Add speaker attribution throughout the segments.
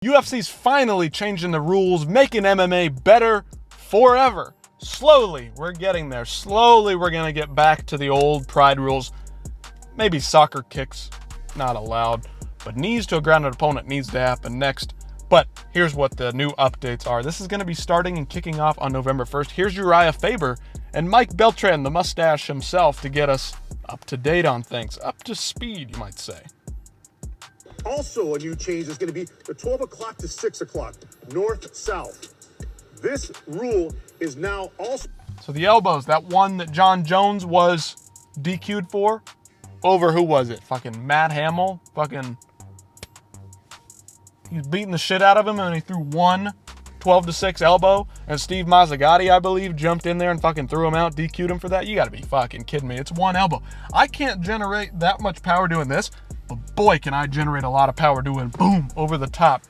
Speaker 1: UFC's finally changing the rules, making MMA better forever. Slowly, we're getting there. Slowly, we're going to get back to the old Pride rules. Maybe soccer kicks, not allowed. But knees to a grounded opponent needs to happen next. But here's what the new updates are. This is going to be starting and kicking off on November 1st. Here's Uriah Faber and Mike Beltran, the mustache himself, to get us up to date on things. Up to speed, you might say.
Speaker 2: Also, a new change is going to be the 12 o'clock to 6 o'clock, north-south. This rule is now also...
Speaker 1: So the elbows, that one that John Jones was DQ'd for, over who was it? Fucking Matt Hamill? He was beating the shit out of him and he threw one 12-6 elbow, and Steve Mazzagatti, I believe, jumped in there and fucking threw him out, DQ'd him for that. You gotta be fucking kidding me. It's one elbow. I can't generate that much power doing this, but boy, can I generate a lot of power doing boom over the top.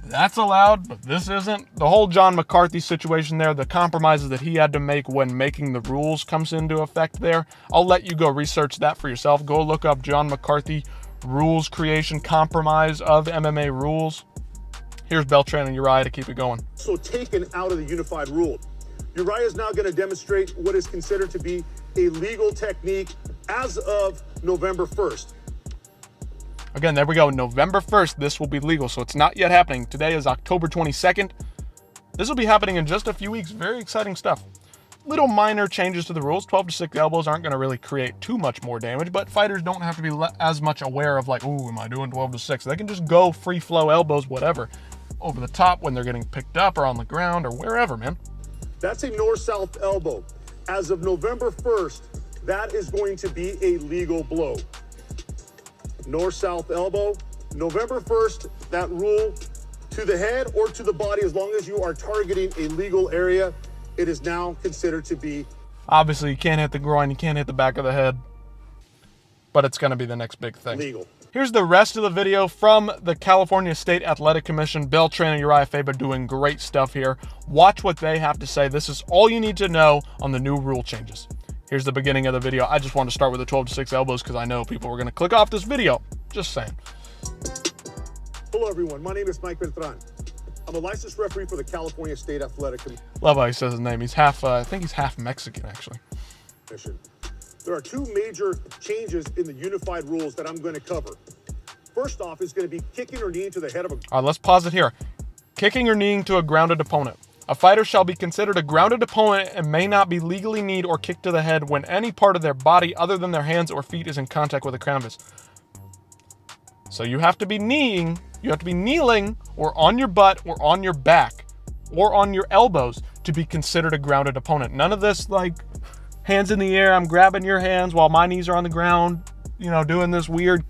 Speaker 1: That's allowed, but this isn't. The whole John McCarthy situation there, the compromises that he had to make when making the rules comes into effect there. I'll let you go research that for yourself. Go look up John McCarthy rules creation compromise of MMA rules. Here's Beltran and Uriah to keep it going.
Speaker 2: So taken out of the unified rule. Uriah is now going to demonstrate what is considered to be a legal technique as of November 1st.
Speaker 1: Again, there we go. November 1st, this will be legal. So it's not yet happening. Today is October 22nd. This will be happening in just a few weeks. Very exciting stuff. Little minor changes to the rules. 12-6 elbows aren't going to really create too much more damage, but fighters don't have to be as much aware of like, ooh, am I doing 12-6? They can just go free flow elbows, whatever, over the top when they're getting picked up or on the ground or wherever, man.
Speaker 2: That's a north-south elbow. As of November 1st, that is going to be a legal blow. North-south elbow. November 1st, that rule to the head or to the body, as long as you are targeting a legal area, it is now considered to be...
Speaker 1: Obviously, you can't hit the groin, you can't hit the back of the head, but it's going to be the next big thing.
Speaker 2: Legal.
Speaker 1: Here's the rest of the video from the California State Athletic Commission. Beltran and Uriah Faber doing great stuff here. Watch what they have to say. This is all you need to know on the new rule changes. Here's the beginning of the video. I just wanted to start with the 12-6 elbows because I know people were going to click off this video. Just saying.
Speaker 2: Hello, everyone. My name is Mike Beltran. I'm a licensed referee for the California State Athletic
Speaker 1: Love how he says his name. He's half, I think he's half Mexican, actually.
Speaker 2: There are two major changes in the unified rules that I'm going to cover. First off is going to be kicking or kneeing to the head of a...
Speaker 1: All right, let's pause it here. Kicking or kneeing to a grounded opponent. A fighter shall be considered a grounded opponent and may not be legally kneed or kicked to the head when any part of their body other than their hands or feet is in contact with the canvas. So you have to be kneeing, you have to be kneeling or on your butt or on your back or on your elbows to be considered a grounded opponent. None of this like hands in the air, I'm grabbing your hands while my knees are on the ground, you know, doing this weird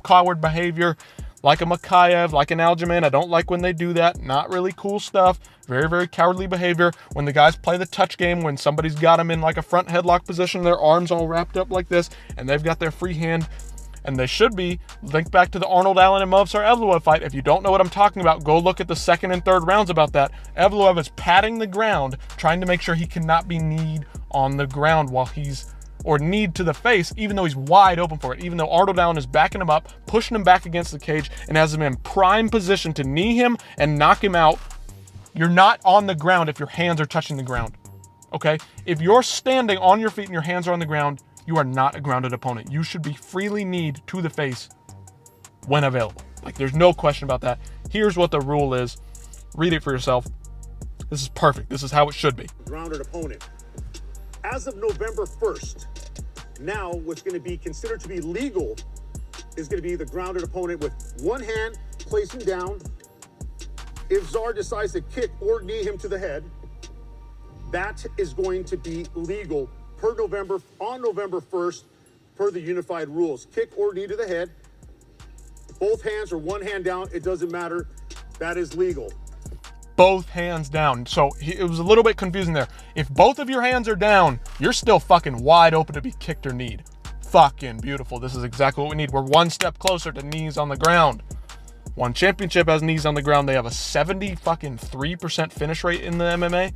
Speaker 1: coward behavior like a Makayev, like an Aljamain. I don't like when they do that. Not really cool stuff. Very, very cowardly behavior. When the guys play the touch game, when somebody's got them in like a front headlock position, their arms all wrapped up like this, and they've got their free hand, and they should be linked back to the Arnold Allen and Movsar Evloev fight. If you don't know what I'm talking about, go look at the second and third rounds about that. Evloev is patting the ground, trying to make sure he cannot be kneed on the ground while he's, or kneed to the face, even though he's wide open for it. Even though Arnold Allen is backing him up, pushing him back against the cage, and has him in prime position to knee him and knock him out. You're not on the ground if your hands are touching the ground, okay? If you're standing on your feet and your hands are on the ground, you are not a grounded opponent. You should be freely kneed to the face when available. Like, there's no question about that. Here's what the rule is. Read it for yourself. This is perfect. This is how it should be.
Speaker 2: Grounded opponent. As of November 1st, now what's going to be considered to be legal is going to be the grounded opponent with one hand placing down. If Czar decides to kick or knee him to the head, that is going to be legal on November 1st, per the unified rules. Kick or knee to the head, both hands or one hand down, it doesn't matter. That is legal.
Speaker 1: Both hands down. So it was a little bit confusing there. If both of your hands are down, you're still fucking wide open to be kicked or kneed. Fucking beautiful. This is exactly what we need. We're one step closer to knees on the ground. One Championship has knees on the ground. They have a 73% finish rate in the MMA.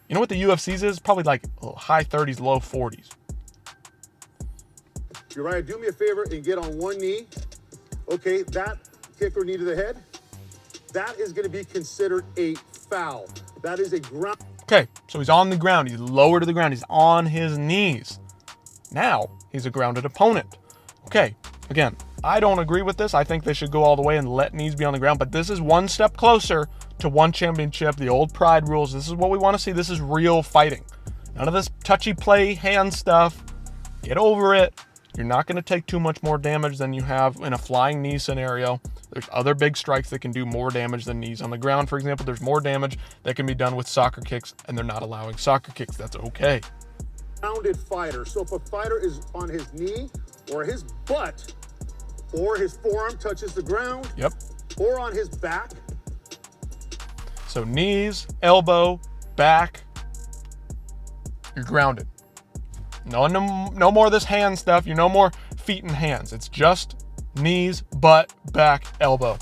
Speaker 1: You know what the UFC's is? Probably like high 30s, low 40s.
Speaker 2: Uriah, do me a favor and get on one knee okay, that kick or knee to the head, that is going to be considered a foul. That is a ground.
Speaker 1: Okay, so he's on the ground. He's lower to the ground. He's on his knees. Now he's a grounded opponent. Okay, again, I don't agree with this. I think they should go all the way and let knees be on the ground, but this is one step closer to one championship, the old pride rules. This is what we want to see. This is real fighting. None of this touchy play hand stuff. Get over it. You're not going to take too much more damage than you have in a flying knee scenario. There's other big strikes that can do more damage than knees on the ground. For example, there's more damage that can be done with soccer kicks, and they're not allowing soccer kicks. That's okay.
Speaker 2: Grounded fighter. So if a fighter is on his knee or his butt or his forearm touches the ground,
Speaker 1: Yep.
Speaker 2: or on his back.
Speaker 1: So knees, elbow, back, you're grounded. No more of this hand stuff. You no more feet and hands. It's just knees, butt, back, elbow.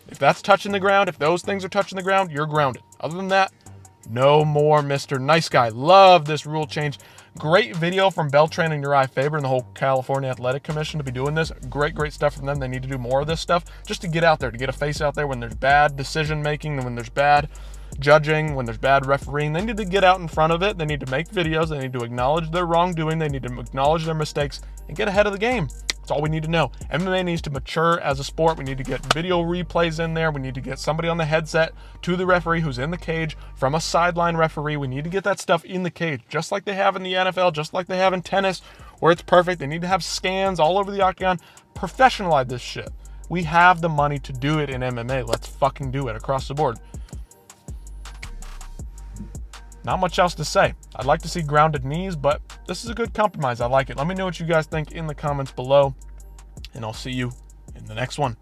Speaker 1: If that's touching the ground, if those things are touching the ground, you're grounded. Other than that, no more Mr. Nice Guy. Love this rule change. Great video from Beltran and Uriah Faber and the whole California Athletic Commission to be doing this. Great stuff from them. They need to do more of this stuff just to get out there, to get a face out there when there's bad decision making, when there's bad judging, when there's bad refereeing. They need to get out in front of it. They need to make videos. They need to acknowledge their wrongdoing. They need to acknowledge their mistakes and get ahead of the game. That's all we need to know. MMA needs to mature as a sport. We need to get video replays in there. We need to get somebody on the headset to the referee who's in the cage from a sideline referee. We need to get that stuff in the cage, just like they have in the NFL, just like they have in tennis, where it's perfect. They need to have scans all over the octagon. Professionalize this shit. We have the money to do it in MMA. Let's fucking do it across the board. Not much else to say. I'd like to see grounded knees, but this is a good compromise. I like it. Let me know what you guys think in the comments below, and I'll see you in the next one.